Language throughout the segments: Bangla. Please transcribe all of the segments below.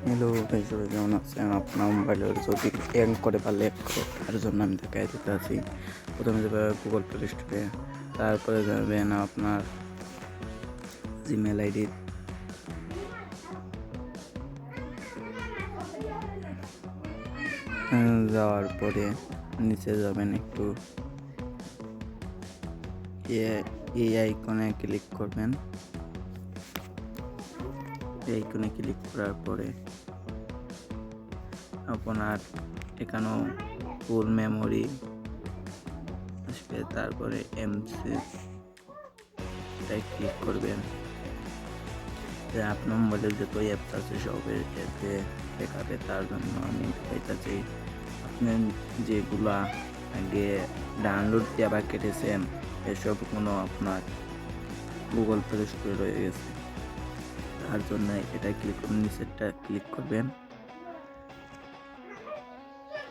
হ্যালো ভাই, সবাই কেমন আছেন? আপনার মোবাইলের যদি হ্যাং করে বা ল্যাগ করে, তার জন্য আমি দেখাই দিতে আছি। প্রথমে যাবে গুগল প্লে স্টোরে, তারপরে যাবেন আপনার জিমেল আইডি, যাওয়ার পরে নিচে যাবেন একটু, এই আইকনে ক্লিক করবেন। এই আইকনে ক্লিক করার পরে আপনার এখানেও ফুল মেমোরি আসবে, তারপরে এমসি এটাই ক্লিক করবেন। যে আপনার মোবাইলের যত অ্যাপস আছে সবের এতে দেখাবে, তার জন্য আমি দেখাইতেছি। আপনি যেগুলা আগে ডাউনলোড দিয়ে আবার কেটেছেন, এসবগুলো আপনার গুগল প্লে স্টোরে রয়ে গেছে। তার জন্য এটা ক্লিক করবেন, নিচেরটা ক্লিক করবেন।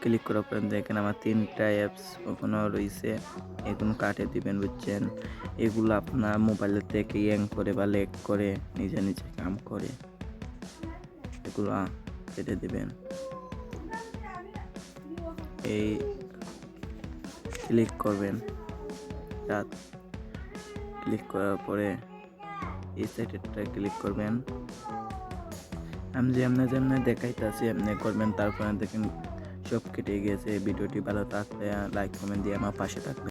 ক্লিক করার পর দেখেন আমার 3টা অ্যাপস ওখানে রয়েছে, এগুলো কাটে দিবেন, বুঝছেন? এগুলো আপনার মোবাইলের থেকে হ্যাং করে বা ল্যাগ করে নিজে নিজে কাম করে, এগুলো কেটে দিবেন। এই ক্লিক করবেন, ক্লিক করার পরে এই সাইটটা ক্লিক করবেন। আমি যেমনি দেখাইতেছি এমনি করবেন, তারপরে দেখেন সব কেটে গেছে। ভিডিওটি ভালো থাকলে লাইক কমেন্ট দিয়ে আমার পাশে থাকবেন।